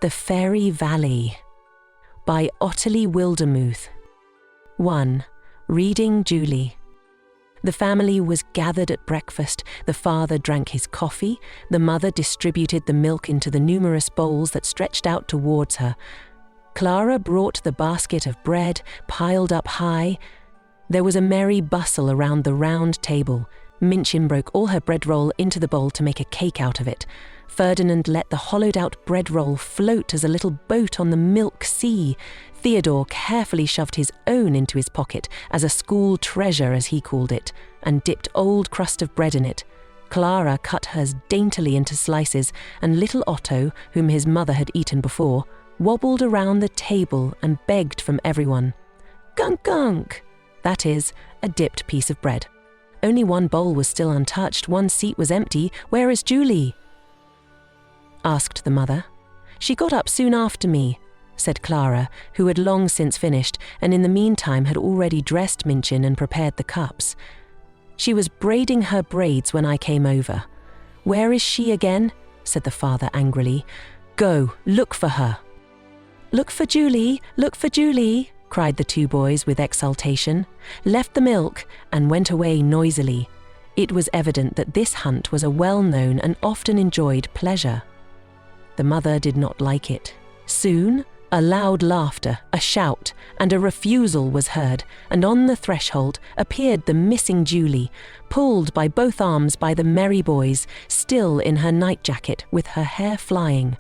The Fairy Valley by Ottilie Wildermuth. 1. Reading Julie. The family was gathered at breakfast. The father drank his coffee. The mother distributed the milk into the numerous bowls that stretched out towards her. Clara brought the basket of bread, piled up high. There was a merry bustle around the round table. Minchin broke all her bread roll into the bowl to make a cake out of it. Ferdinand let the hollowed-out bread roll float as a little boat on the milk sea. Theodore carefully shoved his own into his pocket as a school treasure, as he called it, and dipped old crust of bread in it. Clara cut hers daintily into slices, and little Otto, whom his mother had eaten before, wobbled around the table and begged from everyone. "Gunk, gunk!" That is, a dipped piece of bread. Only one bowl was still untouched, one seat was empty. "Where is Julie?" asked the mother. "She got up soon after me," said Clara, who had long since finished, and in the meantime had already dressed Minchin and prepared the cups. "She was braiding her braids when I came over." "Where is she again?" said the father angrily. "Go, look for her." "Look for Julie, look for Julie," cried the two boys with exultation, left the milk, and went away noisily. It was evident that this hunt was a well-known and often enjoyed pleasure. The mother did not like it. Soon, a loud laughter, a shout, and a refusal was heard, and on the threshold appeared the missing Julie, pulled by both arms by the merry boys, still in her night-jacket with her hair flying.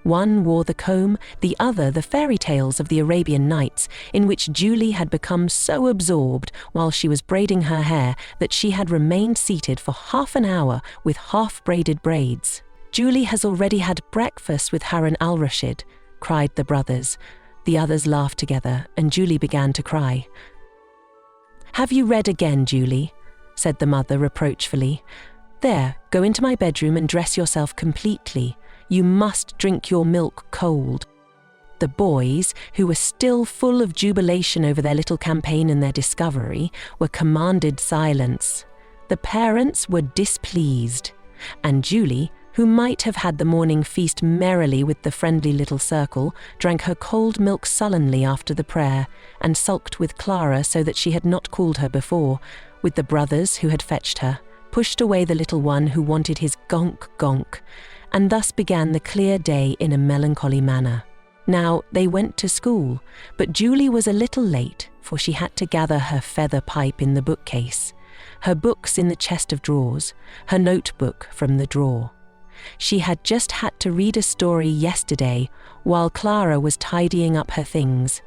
One wore the comb, the other the fairy tales of the Arabian Nights, in which Julie had become so absorbed while she was braiding her hair that she had remained seated for half an hour with half-braided braids. "Julie has already had breakfast with Harun al-Rashid," cried the brothers. The others laughed together, and Julie began to cry. "Have you read again, Julie?" said the mother reproachfully. "There, go into my bedroom and dress yourself completely. You must drink your milk cold." The boys, who were still full of jubilation over their little campaign and their discovery, were commanded silence. The parents were displeased, and Julie, who might have had the morning feast merrily with the friendly little circle, drank her cold milk sullenly after the prayer, and sulked with Clara so that she had not called her before, with the brothers who had fetched her, pushed away the little one who wanted his gonk-gonk, and thus began the clear day in a melancholy manner. Now they went to school, but Julie was a little late, for she had to gather her feather pipe in the bookcase, her books in the chest of drawers, her notebook from the drawer. She had just had to read a story yesterday while Clara was tidying up her things.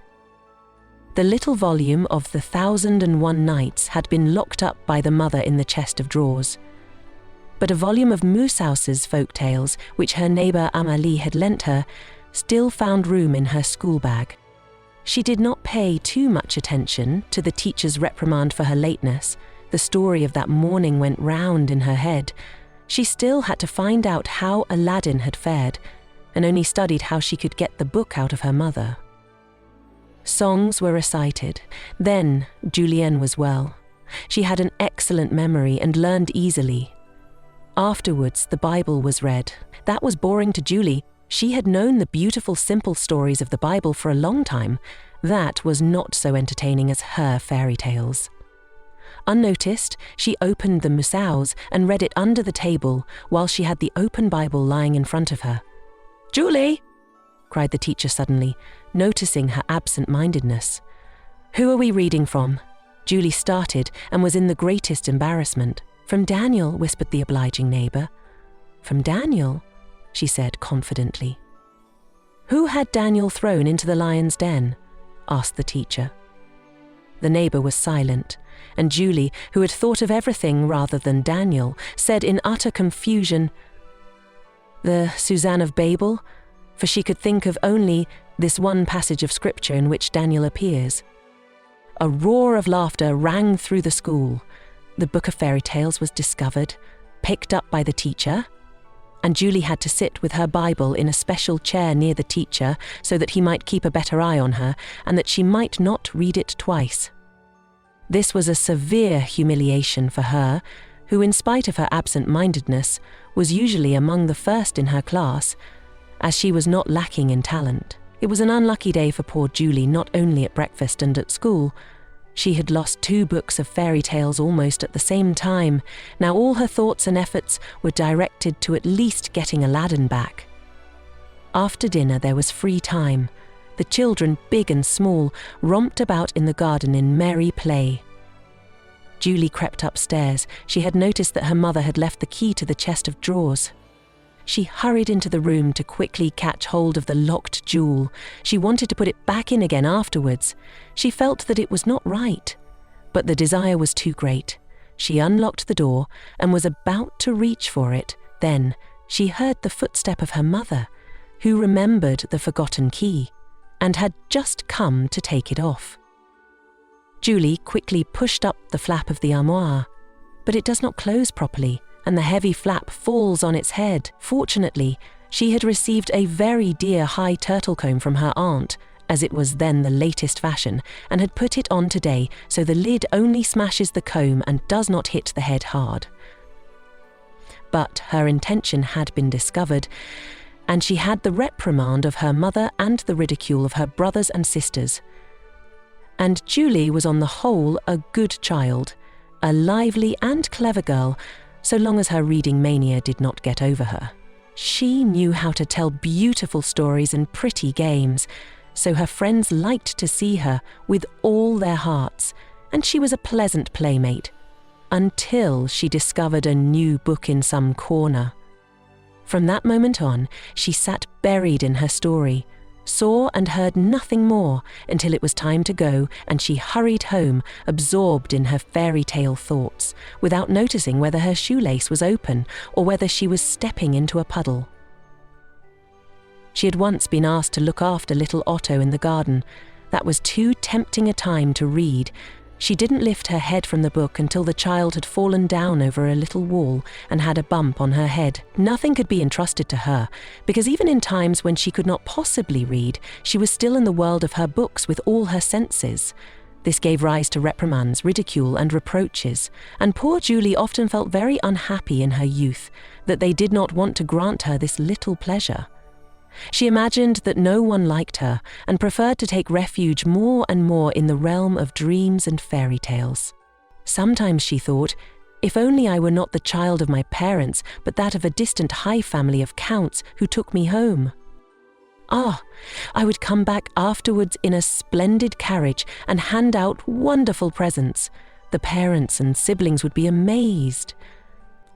The little volume of The 1001 Nights had been locked up by the mother in the chest of drawers. But a volume of Moosehouse's folk tales, which her neighbour Amalie had lent her, still found room in her school bag. She did not pay too much attention to the teacher's reprimand for her lateness. The story of that morning went round in her head. She still had to find out how Aladdin had fared, and only studied how she could get the book out of her mother. Songs were recited. Then Julienne was well. She had an excellent memory and learned easily. Afterwards, the Bible was read. That was boring to Julie. She had known the beautiful, simple stories of the Bible for a long time. That was not so entertaining as her fairy tales. Unnoticed, she opened the Moosehous and read it under the table while she had the open Bible lying in front of her. "Julie!" cried the teacher suddenly, noticing her absent-mindedness. "Who are we reading from?" Julie started and was in the greatest embarrassment. "From Daniel," whispered the obliging neighbour. "From Daniel?" she said confidently. "Who had Daniel thrown into the lion's den?" asked the teacher. The neighbour was silent, and Julie, who had thought of everything rather than Daniel, said in utter confusion, "The Suzanne of Babel," for she could think of only this one passage of scripture in which Daniel appears. A roar of laughter rang through the school. The book of fairy tales was discovered, picked up by the teacher, and Julie had to sit with her Bible in a special chair near the teacher so that he might keep a better eye on her and that she might not read it twice. This was a severe humiliation for her, who, in spite of her absent-mindedness, was usually among the first in her class, as she was not lacking in talent. It was an unlucky day for poor Julie, not only at breakfast and at school. She had lost 2 books of fairy tales almost at the same time. Now all her thoughts and efforts were directed to at least getting Aladdin back. After dinner there was free time. The children, big and small, romped about in the garden in merry play. Julie crept upstairs. She had noticed that her mother had left the key to the chest of drawers. She hurried into the room to quickly catch hold of the locked jewel. She wanted to put it back in again afterwards. She felt that it was not right, but the desire was too great. She unlocked the door and was about to reach for it. Then she heard the footstep of her mother, who remembered the forgotten key and had just come to take it off. Julie quickly pushed up the flap of the armoire, but it does not close properly, and the heavy flap falls on its head. Fortunately, she had received a very dear high turtle comb from her aunt, as it was then the latest fashion, and had put it on today, so the lid only smashes the comb and does not hit the head hard. But her intention had been discovered, and she had the reprimand of her mother and the ridicule of her brothers and sisters. And Julie was on the whole a good child, a lively and clever girl, so long as her reading mania did not get over her. She knew how to tell beautiful stories and pretty games, so her friends liked to see her with all their hearts, and she was a pleasant playmate, until she discovered a new book in some corner. From that moment on, she sat buried in her story, saw and heard nothing more until it was time to go, and she hurried home, absorbed in her fairy tale thoughts, without noticing whether her shoelace was open or whether she was stepping into a puddle. She had once been asked to look after little Otto in the garden. That was too tempting a time to read. She didn't lift her head from the book until the child had fallen down over a little wall and had a bump on her head. Nothing could be entrusted to her, because even in times when she could not possibly read, she was still in the world of her books with all her senses. This gave rise to reprimands, ridicule, and reproaches, and poor Julie often felt very unhappy in her youth that they did not want to grant her this little pleasure. She imagined that no one liked her and preferred to take refuge more and more in the realm of dreams and fairy tales. Sometimes she thought, if only I were not the child of my parents, but that of a distant high family of counts who took me home. Ah, I would come back afterwards in a splendid carriage and hand out wonderful presents. The parents and siblings would be amazed.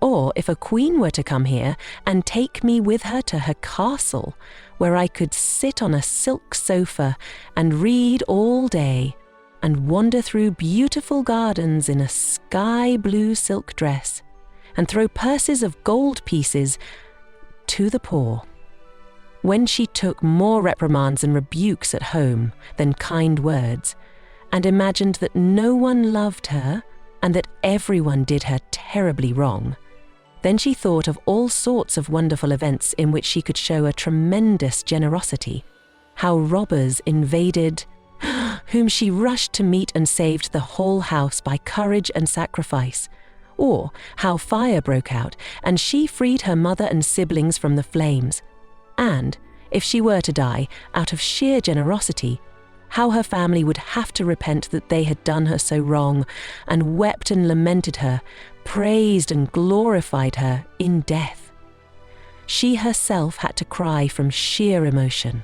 Or if a queen were to come here and take me with her to her castle, where I could sit on a silk sofa and read all day, and wander through beautiful gardens in a sky blue silk dress, and throw purses of gold pieces to the poor. When she took more reprimands and rebukes at home than kind words, and imagined that no one loved her and that everyone did her terribly wrong, then she thought of all sorts of wonderful events in which she could show a tremendous generosity. How robbers invaded, whom she rushed to meet and saved the whole house by courage and sacrifice. Or how fire broke out, and she freed her mother and siblings from the flames. And, if she were to die, out of sheer generosity, how her family would have to repent that they had done her so wrong, and wept and lamented her, praised and glorified her in death. She herself had to cry from sheer emotion.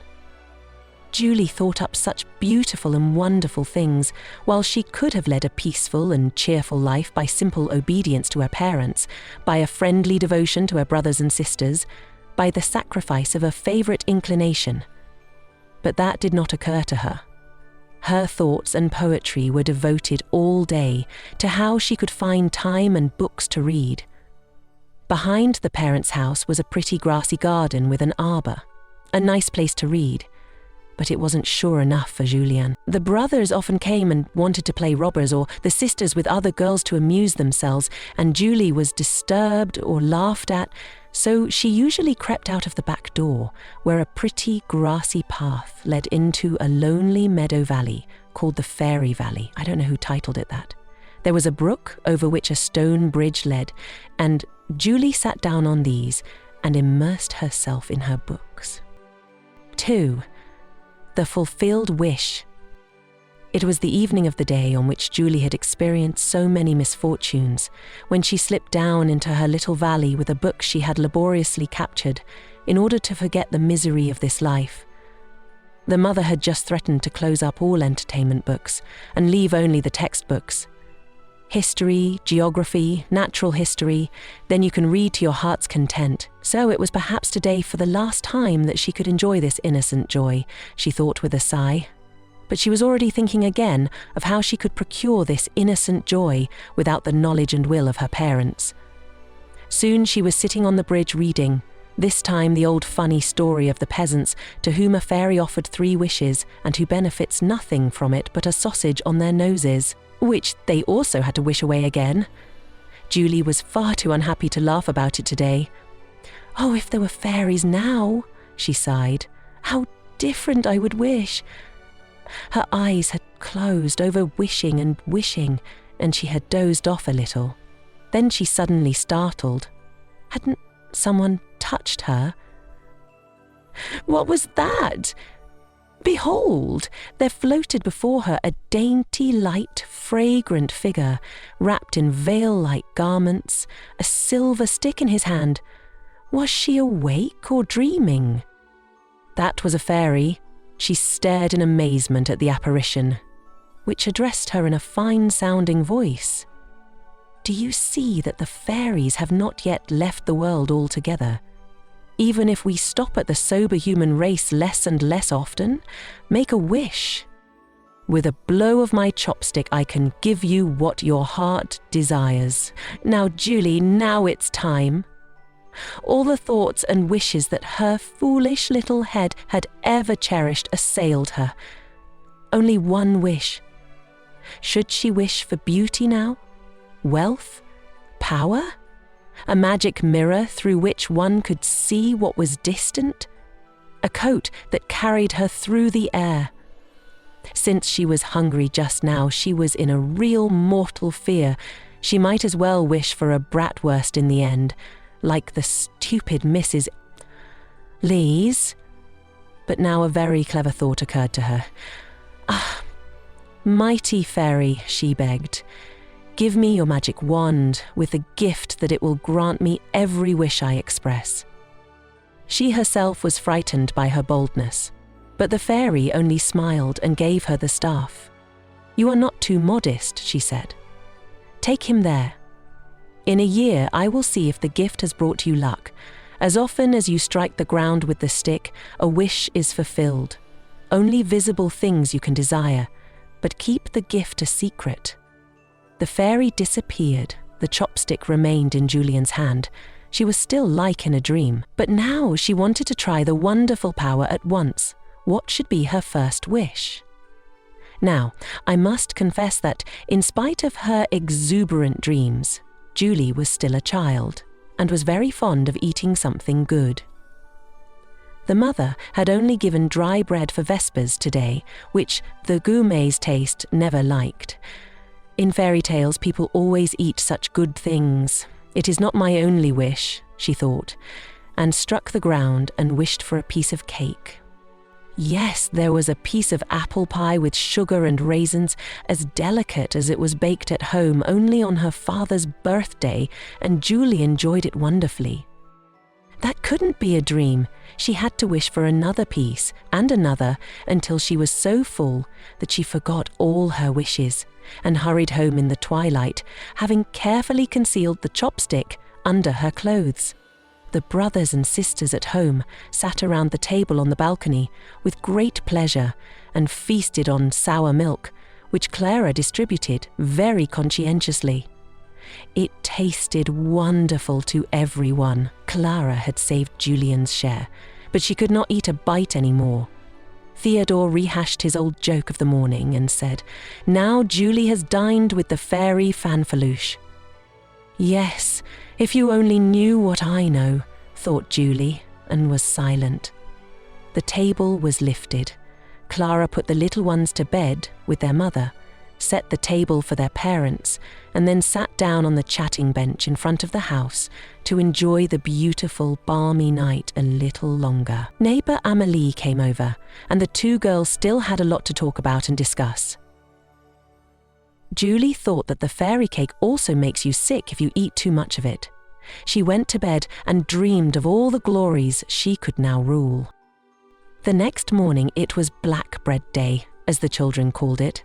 Julie thought up such beautiful and wonderful things, while she could have led a peaceful and cheerful life by simple obedience to her parents, by a friendly devotion to her brothers and sisters, by the sacrifice of a favourite inclination. But that did not occur to her. Her thoughts and poetry were devoted all day to how she could find time and books to read. Behind the parents' house was a pretty grassy garden with an arbour, a nice place to read. But it wasn't sure enough for Julien. The brothers often came and wanted to play robbers, or the sisters with other girls to amuse themselves, and Julie was disturbed or laughed at, so she usually crept out of the back door, where a pretty grassy path led into a lonely meadow valley called the Fairy Valley. I don't know who titled it that. There was a brook over which a stone bridge led, and Julie sat down on these and immersed herself in her books. 2. The fulfilled wish. It was the evening of the day on which Julie had experienced so many misfortunes, when she slipped down into her little valley with a book she had laboriously captured in order to forget the misery of this life. The mother had just threatened to close up all entertainment books and leave only the textbooks. History, geography, natural history, then you can read to your heart's content. So it was perhaps today for the last time that she could enjoy this innocent joy, she thought with a sigh. But she was already thinking again of how she could procure this innocent joy without the knowledge and will of her parents. Soon she was sitting on the bridge reading, this time the old funny story of the peasants to whom a fairy offered 3 wishes and who benefits nothing from it but a sausage on their noses, which they also had to wish away again. Julie was far too unhappy to laugh about it today. "Oh, if there were fairies now," she sighed. "How different I would wish." Her eyes had closed over wishing, and she had dozed off a little. Then she suddenly startled. Hadn't someone touched her? What was that? Behold, there floated before her a dainty, light, fragrant figure, wrapped in veil-like garments, a silver stick in his hand. Was she awake or dreaming? That was a fairy. She stared in amazement at the apparition, which addressed her in a fine-sounding voice. "Do you see that the fairies have not yet left the world altogether? Even if we stop at the sober human race less and less often, make a wish. With a blow of my chopstick I can give you what your heart desires. Now, Julie, now it's time." All the thoughts and wishes that her foolish little head had ever cherished assailed her. Only one wish. Should she wish for beauty now? Wealth? Power? A magic mirror through which one could see what was distant? A coat that carried her through the air? Since she was hungry just now, she was in a real mortal fear. She might as well wish for a bratwurst in the end, like the stupid Mrs. Lees. But now a very clever thought occurred to her. "Ah, mighty fairy," she begged, "give me your magic wand with the gift that it will grant me every wish I express." She herself was frightened by her boldness, but the fairy only smiled and gave her the staff. "You are not too modest," she said. "Take him there. In a year I will see if the gift has brought you luck. As often as you strike the ground with the stick, a wish is fulfilled. Only visible things you can desire, but keep the gift a secret." The fairy disappeared. The chopstick remained in Julian's hand. She was still like in a dream, but now she wanted to try the wonderful power at once. What should be her first wish? Now, I must confess that, in spite of her exuberant dreams, Julie was still a child and was very fond of eating something good. The mother had only given dry bread for vespers today, which the gourmet's taste never liked. In fairy tales, people always eat such good things. It is not my only wish, she thought, and struck the ground and wished for a piece of cake. Yes, there was a piece of apple pie with sugar and raisins, as delicate as it was baked at home only on her father's birthday, and Julie enjoyed it wonderfully. That couldn't be a dream. She had to wish for another piece and another until she was so full that she forgot all her wishes and hurried home in the twilight, having carefully concealed the chopstick under her clothes. The brothers and sisters at home sat around the table on the balcony with great pleasure and feasted on sour milk, which Clara distributed very conscientiously. It tasted wonderful to everyone. Clara had saved Julian's share, but she could not eat a bite anymore. Theodore rehashed his old joke of the morning and said, "Now Julie has dined with the fairy fanfaluche." "Yes, if you only knew what I know," thought Julie, and was silent. The table was lifted. Clara put the little ones to bed with their mother, set the table for their parents, and then sat down on the chatting bench in front of the house to enjoy the beautiful, balmy night a little longer. Neighbour Amélie came over, and the two girls still had a lot to talk about and discuss. Julie thought that the fairy cake also makes you sick if you eat too much of it. She went to bed and dreamed of all the glories she could now rule. The next morning it was Black Bread Day, as the children called it.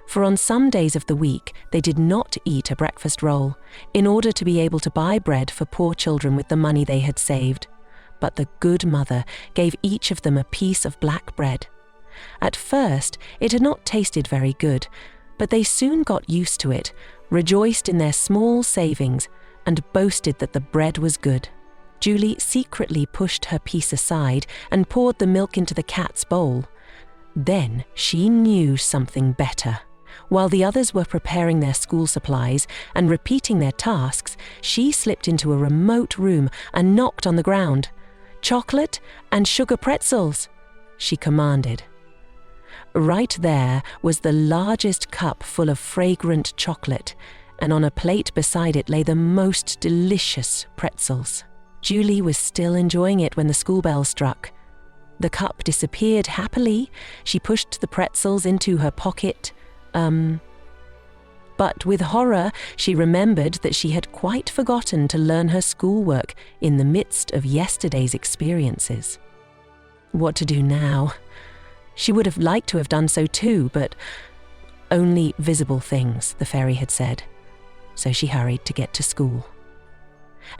For on some days of the week they did not eat a breakfast roll, in order to be able to buy bread for poor children with the money they had saved. But the good mother gave each of them a piece of black bread. At first it had not tasted very good, but they soon got used to it, rejoiced in their small savings, and boasted that the bread was good. Julie secretly pushed her piece aside and poured the milk into the cat's bowl. Then she knew something better. While the others were preparing their school supplies and repeating their tasks, she slipped into a remote room and knocked on the ground. "Chocolate and sugar pretzels," she commanded. Right there was the largest cup full of fragrant chocolate, and on a plate beside it lay the most delicious pretzels. Julie was still enjoying it when the school bell struck. The cup disappeared happily. She pushed the pretzels into her pocket. But with horror, she remembered that she had quite forgotten to learn her schoolwork in the midst of yesterday's experiences. What to do now? She would have liked to have done so too, but only visible things, the fairy had said. So she hurried to get to school.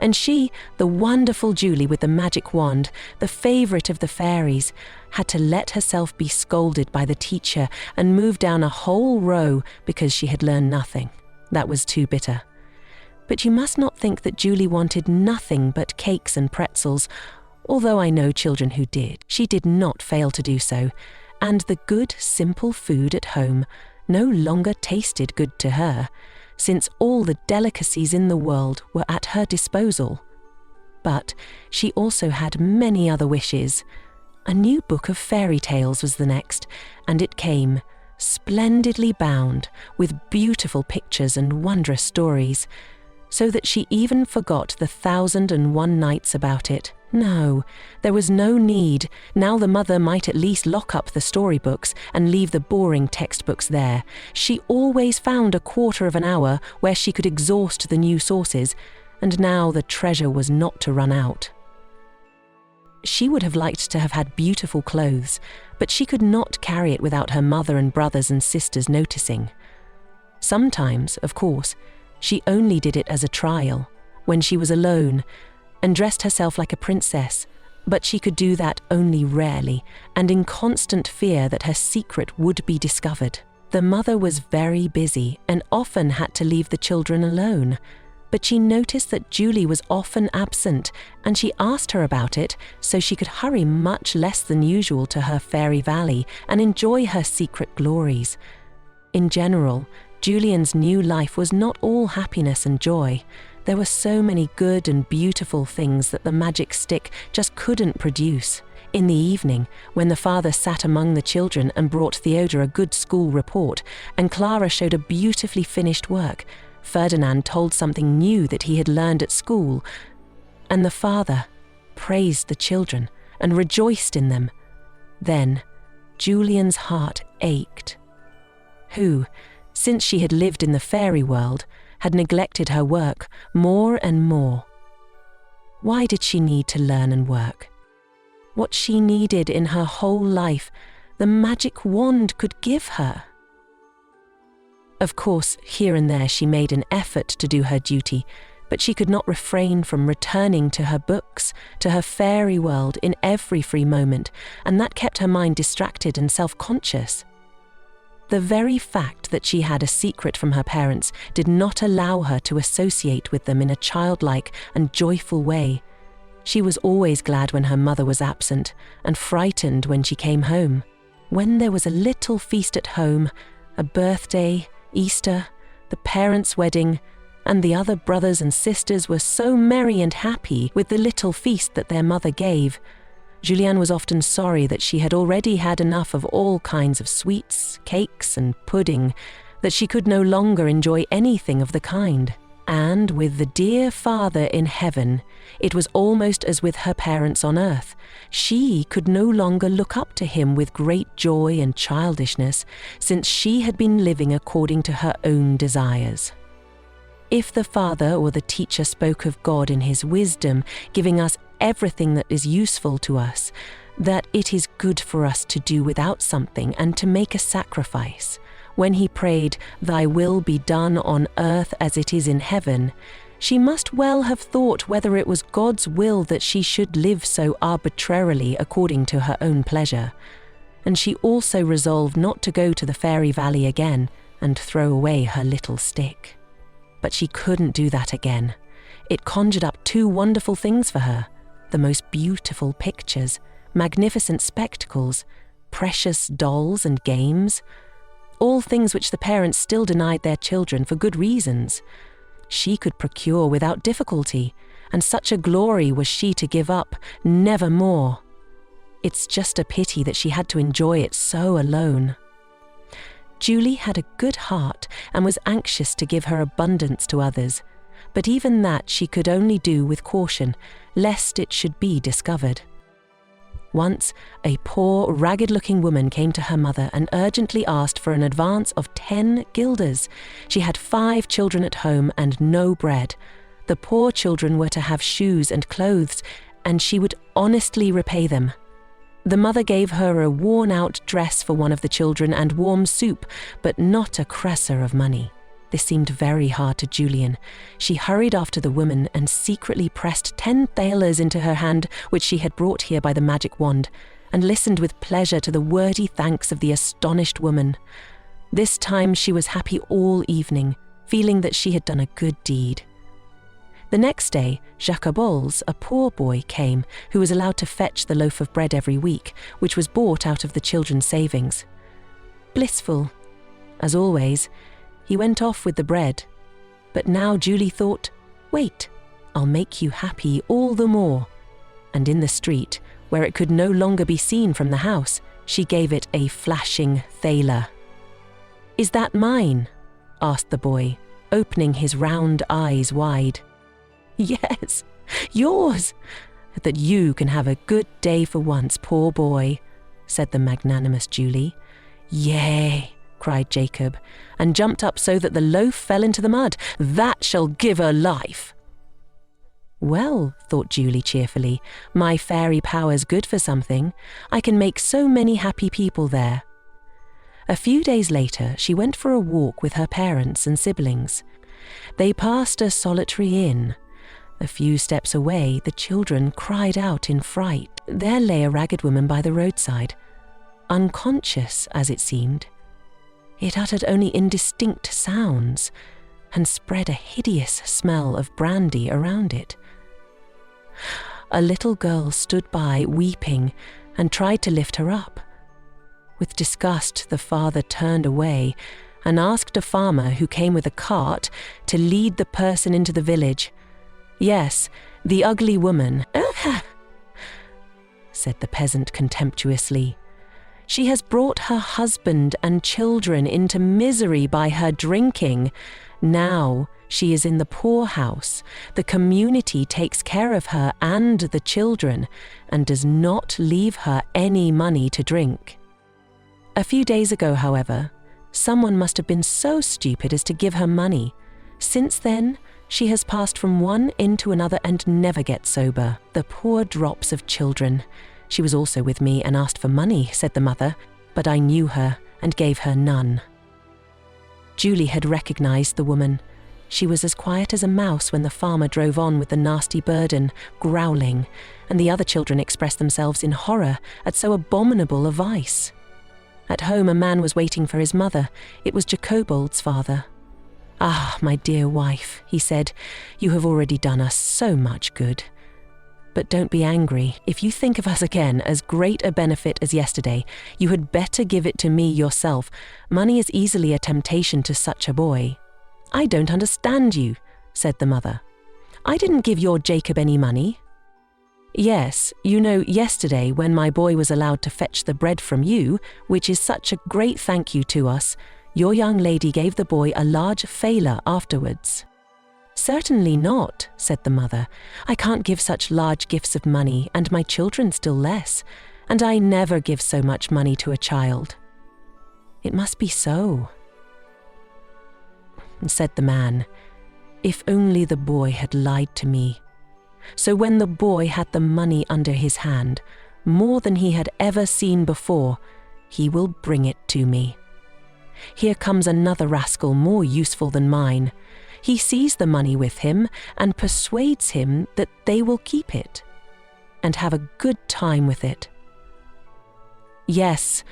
And she, the wonderful Julie with the magic wand, the favourite of the fairies, had to let herself be scolded by the teacher and move down a whole row because she had learned nothing. That was too bitter. But you must not think that Julie wanted nothing but cakes and pretzels, although I know children who did. She did not fail to do so, and the good, simple food at home no longer tasted good to her, since all the delicacies in the world were at her disposal. But she also had many other wishes. A new book of fairy tales was the next, and it came, splendidly bound, with beautiful pictures and wondrous stories, so that she even forgot the 1,001 Nights about it. No, there was no need. Now the mother might at least lock up the storybooks and leave the boring textbooks there. She always found a quarter of an hour where she could exhaust the new sources, and now the treasure was not to run out. She would have liked to have had beautiful clothes, but she could not carry it without her mother and brothers and sisters noticing. Sometimes, of course, she only did it as a trial, when she was alone, and dressed herself like a princess, but she could do that only rarely, and in constant fear that her secret would be discovered. The mother was very busy and often had to leave the children alone, but she noticed that Julie was often absent, and she asked her about it so she could hurry much less than usual to her fairy valley and enjoy her secret glories. In general, Julian's new life was not all happiness and joy. There were so many good and beautiful things that the magic stick just couldn't produce. In the evening, when the father sat among the children and brought Theodora a good school report, and Clara showed a beautifully finished work, Ferdinand told something new that he had learned at school, and the father praised the children and rejoiced in them. Then Julian's heart ached. Who, since she had lived in the fairy world, had neglected her work more and more. Why did she need to learn and work? What she needed in her whole life, the magic wand could give her. Of course, here and there she made an effort to do her duty, but she could not refrain from returning to her books, to her fairy world in every free moment, and that kept her mind distracted and self-conscious. The very fact that she had a secret from her parents did not allow her to associate with them in a childlike and joyful way. She was always glad when her mother was absent, and frightened when she came home. When there was a little feast at home, a birthday, Easter, the parents' wedding, and the other brothers and sisters were so merry and happy with the little feast that their mother gave, Juliane was often sorry that she had already had enough of all kinds of sweets, cakes, and pudding, that she could no longer enjoy anything of the kind. And with the dear Father in heaven, it was almost as with her parents on earth. She could no longer look up to him with great joy and childishness, since she had been living according to her own desires. If the Father or the teacher spoke of God in his wisdom, giving us everything that is useful to us, that it is good for us to do without something and to make a sacrifice, when he prayed, "Thy will be done on earth as it is in heaven," she must well have thought whether it was God's will that she should live so arbitrarily according to her own pleasure. And she also resolved not to go to the fairy valley again and throw away her little stick. But she couldn't do that again. It conjured up two wonderful things for her: the most beautiful pictures, magnificent spectacles, precious dolls and games, all things which the parents still denied their children for good reasons. She could procure without difficulty, and such a glory was she to give up, never more. It's just a pity that she had to enjoy it so alone. Julie had a good heart and was anxious to give her abundance to others, but even that she could only do with caution, lest it should be discovered. Once, a poor, ragged-looking woman came to her mother and urgently asked for an advance of 10 guilders. She had 5 children at home and no bread. The poor children were to have shoes and clothes, and she would honestly repay them. The mother gave her a worn-out dress for one of the children and warm soup, but not a kreuzer of money. This seemed very hard to Julian. She hurried after the woman and secretly pressed 10 thalers into her hand, which she had brought here by the magic wand, and listened with pleasure to the wordy thanks of the astonished woman. This time she was happy all evening, feeling that she had done a good deed. The next day, Jacobols, a poor boy, came, who was allowed to fetch the loaf of bread every week, which was bought out of the children's savings. Blissful, as always, he went off with the bread. But now Julie thought, "Wait, I'll make you happy all the more." And in the street, where it could no longer be seen from the house, she gave it a flashing thaler. "Is that mine?" asked the boy, opening his round eyes wide. "Yes, yours, that you can have a good day for once, poor boy," said the magnanimous Julie. "Yea," cried Jacob, and jumped up so that the loaf fell into the mud. "That shall give her life." Well, thought Julie cheerfully, my fairy power's good for something. I can make so many happy people there. A few days later, she went for a walk with her parents and siblings. They passed a solitary inn. A few steps away, the children cried out in fright. There lay a ragged woman by the roadside, unconscious, as it seemed. It uttered only indistinct sounds and spread a hideous smell of brandy around it. A little girl stood by, weeping, and tried to lift her up. With disgust, the father turned away and asked a farmer who came with a cart to lead the person into the village. "Yes, the ugly woman," said the peasant contemptuously. "She has brought her husband and children into misery by her drinking. Now she is in the poorhouse. The community takes care of her and the children and does not leave her any money to drink." A few days ago, however, someone must have been so stupid as to give her money. Since then, she has passed from one inn to another and never gets sober. The poor drops of children. She was also with me and asked for money, said the mother, but I knew her and gave her none. Julie had recognized the woman. She was as quiet as a mouse when the farmer drove on with the nasty burden, growling, and the other children expressed themselves in horror at so abominable a vice. At home a man was waiting for his mother. It was Jacobold's father. "Ah, my dear wife," he said, "you have already done us so much good. But don't be angry. If you think of us again as great a benefit as yesterday, you had better give it to me yourself. Money is easily a temptation to such a boy." "I don't understand you," said the mother. "I didn't give your Jacob any money." "Yes, you know, yesterday when my boy was allowed to fetch the bread from you, which is such a great thank you to us, Your young lady gave the boy a large thaler afterwards." "Certainly not," said the mother. "I can't give such large gifts of money, and my children still less, and I never give so much money to a child." "It must be so," said the man. "If only the boy had lied to me." So when the boy had the money under his hand, more than he had ever seen before, he will bring it to me. Here comes another rascal more useful than mine. He sees the money with him and persuades him that they will keep it and have a good time with it. "Yes,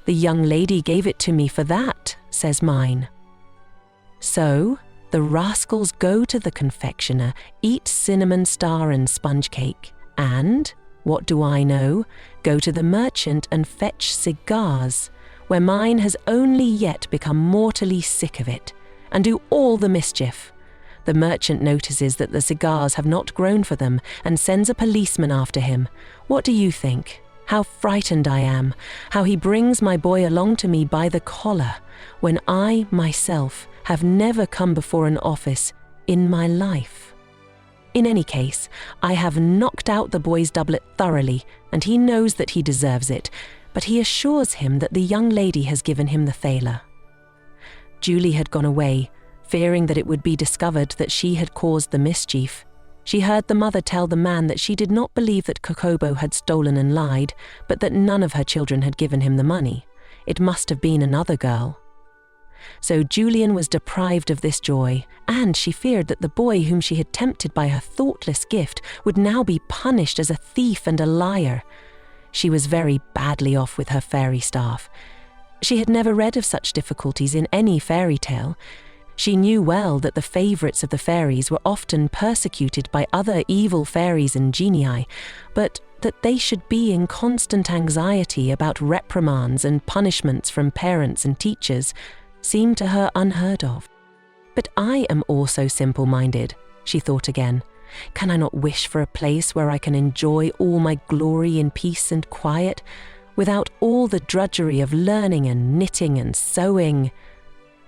the young lady gave it to me for that," says mine. So the rascals go to the confectioner, eat cinnamon star and sponge cake, and, what do I know, go to the merchant and fetch cigars, where mine has only yet become mortally sick of it, and do all the mischief. The merchant notices that the cigars have not grown for them and sends a policeman after him. What do you think? How frightened I am, how he brings my boy along to me by the collar, when I, myself, have never come before an office in my life. In any case, I have knocked out the boy's doublet thoroughly, and he knows that he deserves it, but he assures him that the young lady has given him the thaler. Julie had gone away, fearing that it would be discovered that she had caused the mischief. She heard the mother tell the man that she did not believe that Kokobo had stolen and lied, but that none of her children had given him the money. It must have been another girl. So Julian was deprived of this joy, and she feared that the boy whom she had tempted by her thoughtless gift would now be punished as a thief and a liar. She was very badly off with her fairy staff. She had never read of such difficulties in any fairy tale. She knew well that the favourites of the fairies were often persecuted by other evil fairies and genii, but that they should be in constant anxiety about reprimands and punishments from parents and teachers seemed to her unheard of. "But I am also simple-minded," she thought again. "Can I not wish for a place where I can enjoy all my glory in peace and quiet, without all the drudgery of learning and knitting and sewing?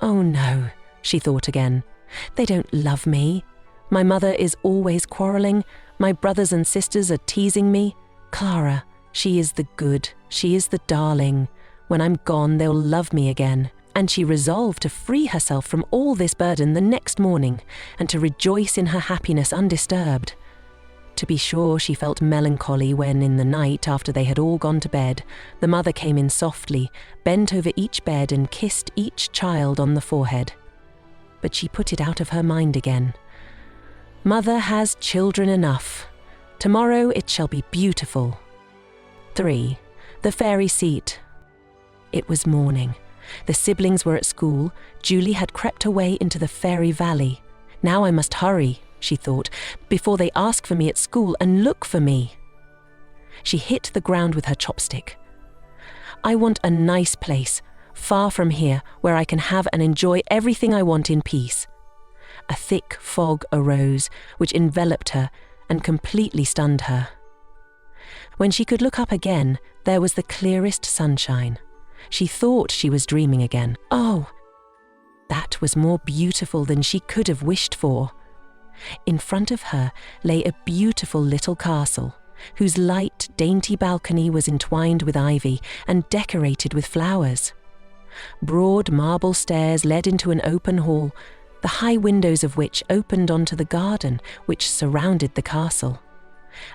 Oh no," she thought again. "They don't love me. My mother is always quarrelling. My brothers and sisters are teasing me. Clara, she is the good, she is the darling. When I'm gone, they'll love me again." And she resolved to free herself from all this burden the next morning, and to rejoice in her happiness undisturbed. To be sure, she felt melancholy when, in the night after they had all gone to bed, the mother came in softly, bent over each bed and kissed each child on the forehead. But she put it out of her mind again. Mother has children enough. Tomorrow it shall be beautiful. 3. The fairy seat. It was morning. The siblings were at school. Julie had crept away into the fairy valley. Now I must hurry, she thought, before they ask for me at school and look for me. She hit the ground with her chopstick. I want a nice place, far from here, where I can have and enjoy everything I want in peace. A thick fog arose, which enveloped her and completely stunned her. When she could look up again, there was the clearest sunshine. She thought she was dreaming again. Oh, that was more beautiful than she could have wished for. In front of her lay a beautiful little castle, whose light, dainty balcony was entwined with ivy and decorated with flowers. Broad marble stairs led into an open hall, the high windows of which opened onto the garden which surrounded the castle.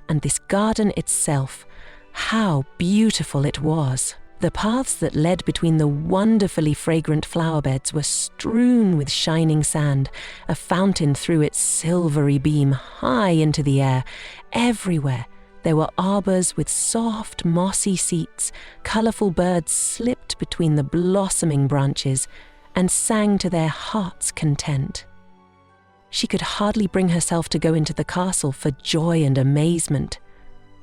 And this garden itself, how beautiful it was! The paths that led between the wonderfully fragrant flower beds were strewn with shining sand. A fountain threw its silvery beam high into the air. Everywhere there were arbours with soft, mossy seats. Colourful birds slipped between the blossoming branches and sang to their heart's content. She could hardly bring herself to go into the castle for joy and amazement.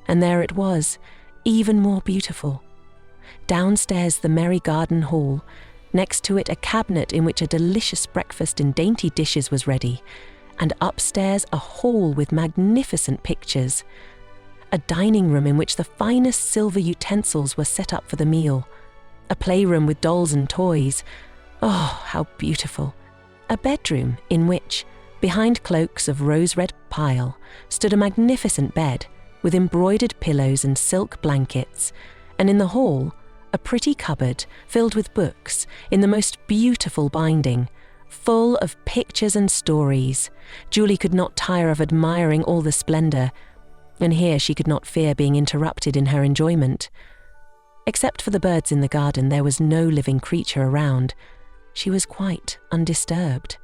And there it was, even more beautiful. Downstairs the merry garden hall, next to it a cabinet in which a delicious breakfast in dainty dishes was ready, and upstairs a hall with magnificent pictures, a dining room in which the finest silver utensils were set up for the meal, a playroom with dolls and toys, Oh, how beautiful! A bedroom in which, behind cloaks of rose-red pile, stood a magnificent bed with embroidered pillows and silk blankets, and in the hall, a pretty cupboard filled with books in the most beautiful binding, full of pictures and stories. Julie could not tire of admiring all the splendour, and here she could not fear being interrupted in her enjoyment. Except for the birds in the garden, there was no living creature around. She was quite undisturbed.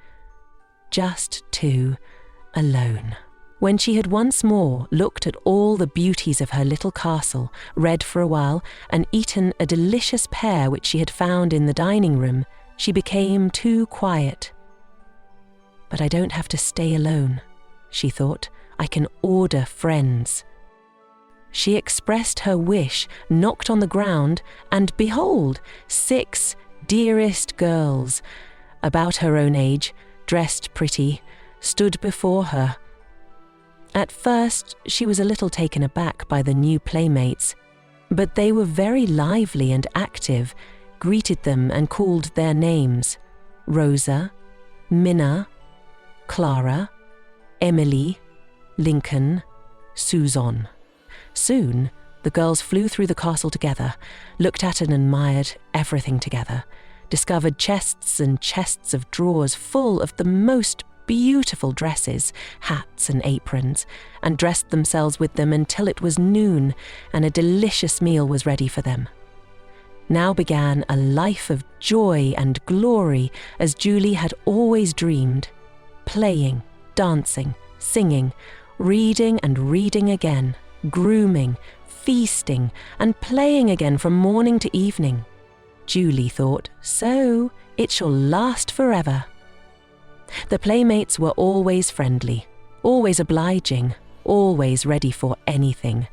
Just two, alone. When she had once more looked at all the beauties of her little castle, read for a while, and eaten a delicious pear which she had found in the dining room, she became too quiet. But I don't have to stay alone, she thought. I can order friends. She expressed her wish, knocked on the ground, and behold, 6 dearest girls, about her own age, dressed pretty, stood before her. At first, she was a little taken aback by the new playmates, but they were very lively and active, greeted them and called their names: Rosa, Minna, Clara, Emily, Lincoln, Susan. Soon, the girls flew through the castle together, looked at and admired everything together, discovered chests and chests of drawers full of the most beautiful dresses, hats and aprons, and dressed themselves with them until it was noon and a delicious meal was ready for them. Now began a life of joy and glory as Julie had always dreamed, playing, dancing, singing, reading and reading again, grooming, feasting, and playing again from morning to evening. Julie thought, so it shall last forever. The playmates were always friendly, always obliging, always ready for anything.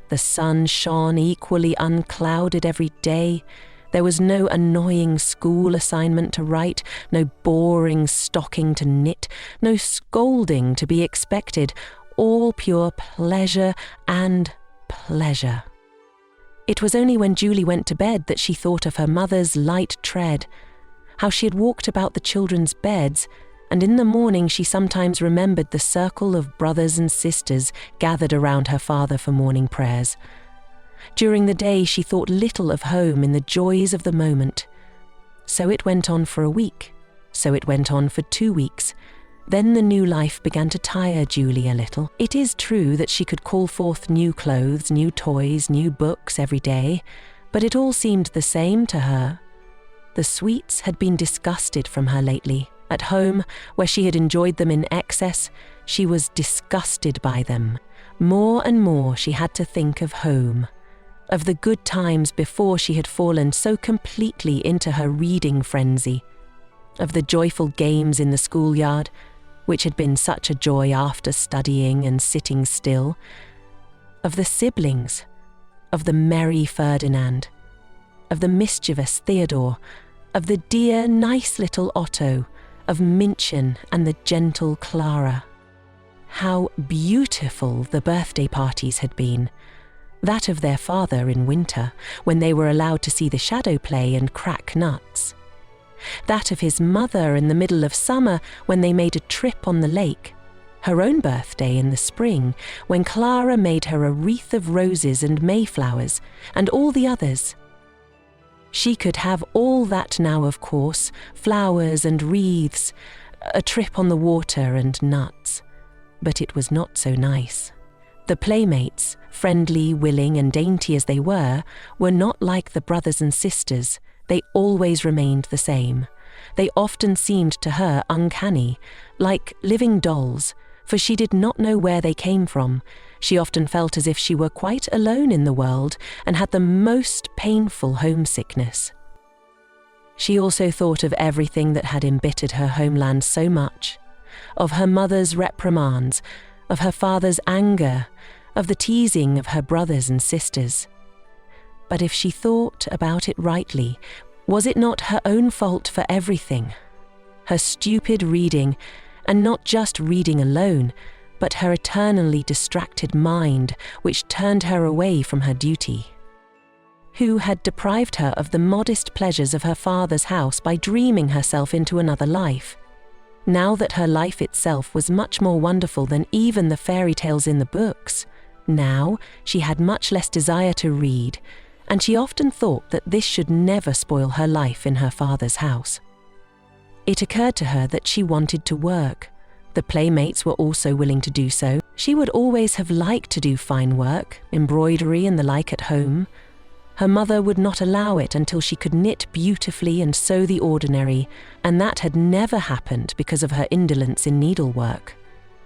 The sun shone equally unclouded every day. There was no annoying school assignment to write, no boring stocking to knit, no scolding to be expected, all pure pleasure and pleasure. It was only when Julie went to bed that she thought of her mother's light tread, how she had walked about the children's beds, and in the morning she sometimes remembered the circle of brothers and sisters gathered around her father for morning prayers. During the day she thought little of home in the joys of the moment. So it went on for a week, so it went on for 2 weeks. Then the new life began to tire Julie a little. It is true that she could call forth new clothes, new toys, new books every day, but it all seemed the same to her. The sweets had been disgusted from her lately. At home, where she had enjoyed them in excess, she was disgusted by them. More and more she had to think of home, of the good times before she had fallen so completely into her reading frenzy, of the joyful games in the schoolyard, which had been such a joy after studying and sitting still, of the siblings, of the merry Ferdinand, of the mischievous Theodore, of the dear, nice little Otto, of Minchin and the gentle Clara. How beautiful the birthday parties had been. That of their father in winter, when they were allowed to see the shadow play and crack nuts. That of his mother in the middle of summer, when they made a trip on the lake. Her own birthday in the spring, when Clara made her a wreath of roses and mayflowers, and all the others. She could have all that now, of course, flowers and wreaths, a trip on the water and nuts. But it was not so nice. The playmates, friendly, willing and dainty as they were not like the brothers and sisters. They always remained the same. They often seemed to her uncanny, like living dolls, for she did not know where they came from. She often felt as if she were quite alone in the world and had the most painful homesickness. She also thought of everything that had embittered her homeland so much, of her mother's reprimands, of her father's anger, of the teasing of her brothers and sisters. But if she thought about it rightly, was it not her own fault for everything? Her stupid reading, and not just reading alone, but her eternally distracted mind, which turned her away from her duty. who had deprived her of the modest pleasures of her father's house by dreaming herself into another life. Now that her life itself was much more wonderful than even the fairy tales in the books, now she had much less desire to read, and she often thought that this should never spoil her life in her father's house. It occurred to her that she wanted to work. The playmates were also willing to do so. She would always have liked to do fine work, embroidery and the like at home. Her mother would not allow it until she could knit beautifully and sew the ordinary, and that had never happened because of her indolence in needlework.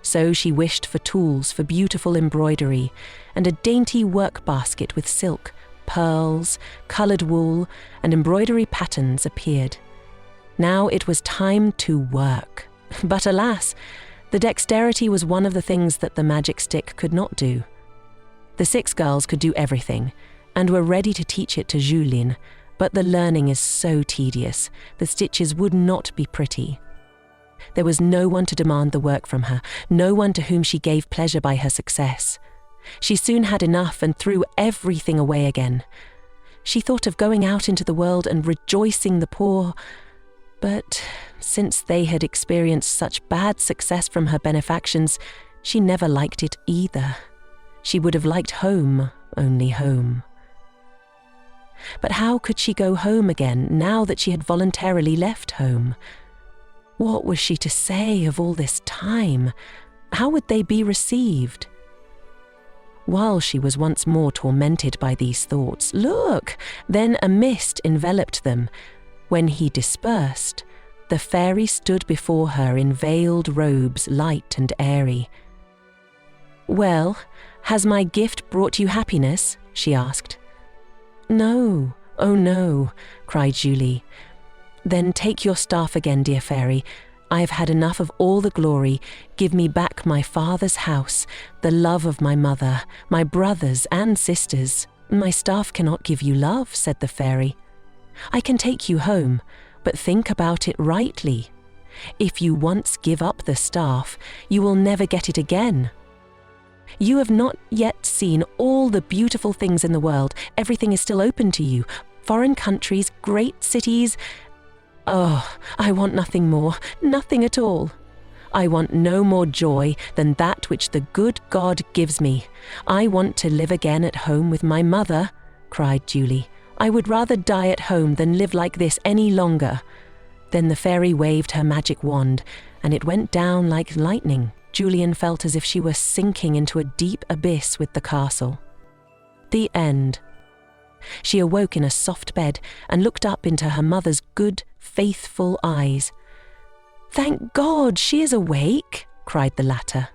So she wished for tools for beautiful embroidery and a dainty work basket with silk, pearls, coloured wool, and embroidery patterns appeared. Now it was time to work. But alas, the dexterity was one of the things that the magic stick could not do. The 6 girls could do everything, and were ready to teach it to Julien, but the learning is so tedious, the stitches would not be pretty. There was no one to demand the work from her, no one to whom she gave pleasure by her success. She soon had enough and threw everything away again. She thought of going out into the world and rejoicing the poor, but since they had experienced such bad success from her benefactions, she never liked it either. She would have liked home, only home. But how could she go home again now that she had voluntarily left home? What was she to say of all this time? How would they be received? While she was once more tormented by these thoughts, look! Then a mist enveloped them. When he dispersed, the fairy stood before her in veiled robes, light and airy. "Well, has my gift brought you happiness?" she asked. "No, oh no," cried Julie. "Then take your staff again, dear fairy. I have had enough of all the glory. Give me back my father's house, the love of my mother, my brothers and sisters." "My staff cannot give you love," said the fairy. "I can take you home, but think about it rightly. If you once give up the staff, you will never get it again. You have not yet seen all the beautiful things in the world. Everything is still open to you. Foreign countries, great cities. Oh, I want nothing more, nothing at all. I want no more joy than that which the good God gives me. I want to live again at home with my mother," cried Julie. "I would rather die at home than live like this any longer." Then the fairy waved her magic wand, and it went down like lightning. Julien felt as if she were sinking into a deep abyss with the castle. The end. She awoke in a soft bed and looked up into her mother's good, faithful eyes. "Thank God, she is awake," cried the latter.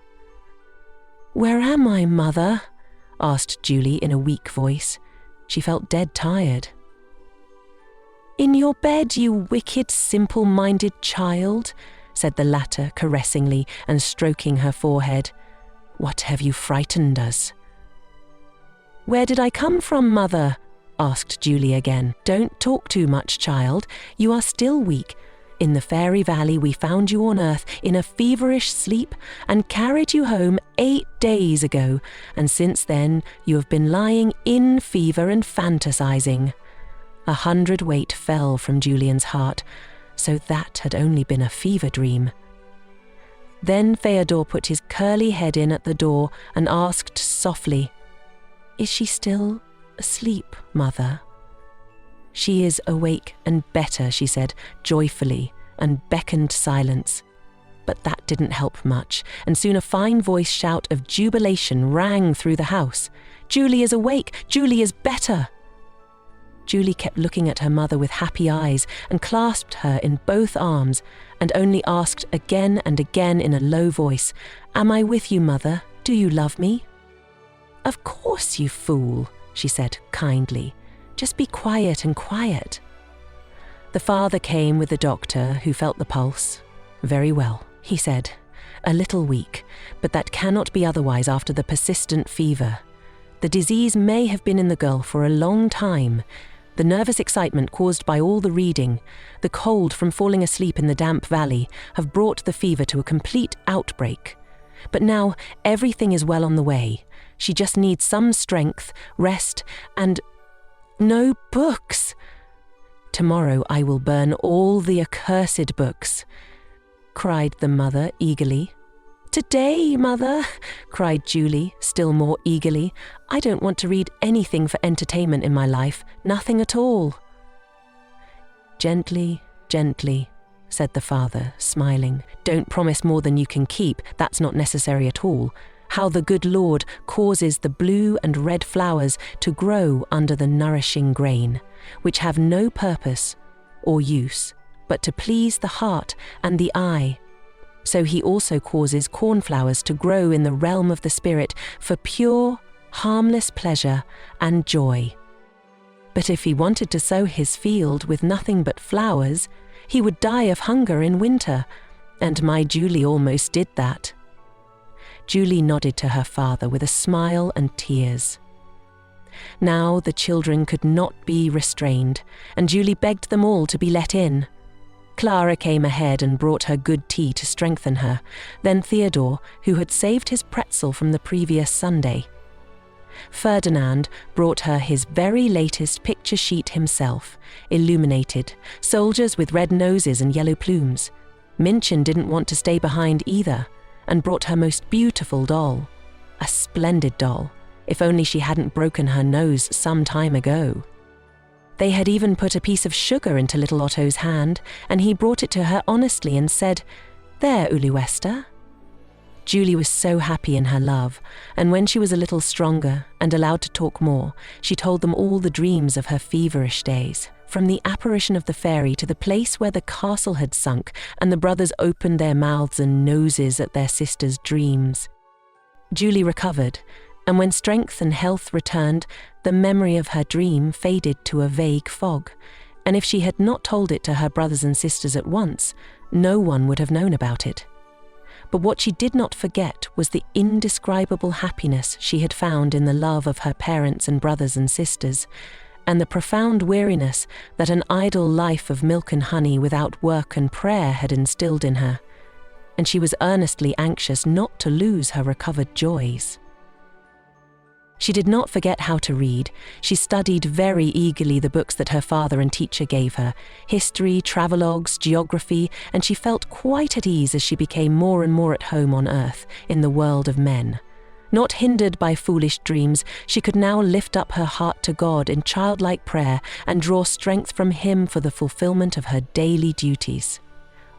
"Where am I, mother?" asked Julie in a weak voice. She felt dead tired. "In your bed, you wicked, simple-minded child," said the latter caressingly and stroking her forehead. "What have you frightened us?" "Where did I come from, mother?" asked Julie again. "Don't talk too much, child. You are still weak. In the fairy valley we found you on earth in a feverish sleep and carried you home 8 days ago, and since then you have been lying in fever and fantasizing." 100 weight fell from Julien's heart, so that had only been a fever dream. Then Theodore put his curly head in at the door and asked softly, "Is she still asleep, mother?" "She is awake and better," she said joyfully, and beckoned silence. But that didn't help much, and soon a fine-voiced shout of jubilation rang through the house. "Julie is awake! Julie is better!" Julie kept looking at her mother with happy eyes and clasped her in both arms and only asked again and again in a low voice, "Am I with you, mother? Do you love me?" "Of course, you fool," she said kindly. "Just be quiet and quiet." The father came with the doctor, who felt the pulse. "Very well," he said. "A little weak, but that cannot be otherwise after the persistent fever. The disease may have been in the girl for a long time. The nervous excitement caused by all the reading, the cold from falling asleep in the damp valley, have brought the fever to a complete outbreak. But now everything is well on the way. She just needs some strength, rest, and No books! Tomorrow I will burn all the accursed books, cried the mother eagerly. Today, mother, cried Julie, still more eagerly. I don't want to read anything for entertainment in my life, nothing at all. Gently, gently, said the father, smiling. Don't promise more than you can keep, that's not necessary at all. How the good Lord causes the blue and red flowers to grow under the nourishing grain, which have no purpose or use, but to please the heart and the eye. So he also causes cornflowers to grow in the realm of the spirit for pure, harmless pleasure and joy. But if he wanted to sow his field with nothing but flowers, he would die of hunger in winter, and my Julie almost did that. Julie nodded to her father with a smile and tears. Now the children could not be restrained, and Julie begged them all to be let in. Clara came ahead and brought her good tea to strengthen her, then Theodore, who had saved his pretzel from the previous Sunday. Ferdinand brought her his very latest picture sheet himself, illuminated, soldiers with red noses and yellow plumes. Minchin didn't want to stay behind either, and brought her most beautiful doll. A splendid doll, if only she hadn't broken her nose some time ago. They had even put a piece of sugar into little Otto's hand, and he brought it to her honestly and said, "There, Uluesta." Julie was so happy in her love, and when she was a little stronger and allowed to talk more, she told them all the dreams of her feverish days, from the apparition of the fairy to the place where the castle had sunk, and the brothers opened their mouths and noses at their sister's dreams. Julie recovered, and when strength and health returned, the memory of her dream faded to a vague fog, and if she had not told it to her brothers and sisters at once, no one would have known about it. But what she did not forget was the indescribable happiness she had found in the love of her parents and brothers and sisters, and the profound weariness that an idle life of milk and honey without work and prayer had instilled in her, and she was earnestly anxious not to lose her recovered joys. She did not forget how to read. She studied very eagerly the books that her father and teacher gave her, history, travelogues, geography, and she felt quite at ease as she became more and more at home on earth, in the world of men. Not hindered by foolish dreams, she could now lift up her heart to God in childlike prayer and draw strength from Him for the fulfillment of her daily duties.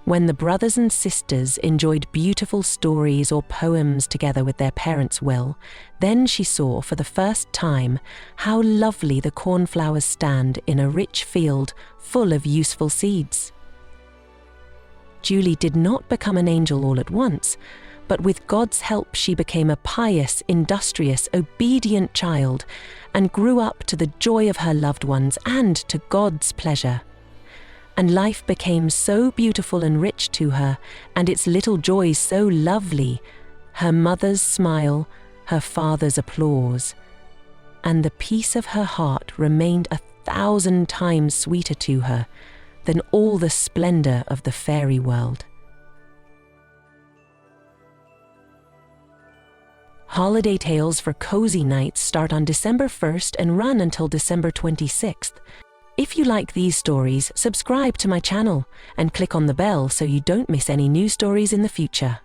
When the brothers and sisters enjoyed beautiful stories or poems together with their parents' will, then she saw for the first time how lovely the cornflowers stand in a rich field full of useful seeds. Julie did not become an angel all at once, but with God's help she became a pious, industrious, obedient child and grew up to the joy of her loved ones and to God's pleasure. And life became so beautiful and rich to her, and its little joys so lovely, her mother's smile, her father's applause, and the peace of her heart remained 1,000 times sweeter to her than all the splendor of the fairy world. Holiday Tales for Cozy Nights start on December 1st and run until December 26th. If you like these stories, subscribe to my channel and click on the bell so you don't miss any new stories in the future.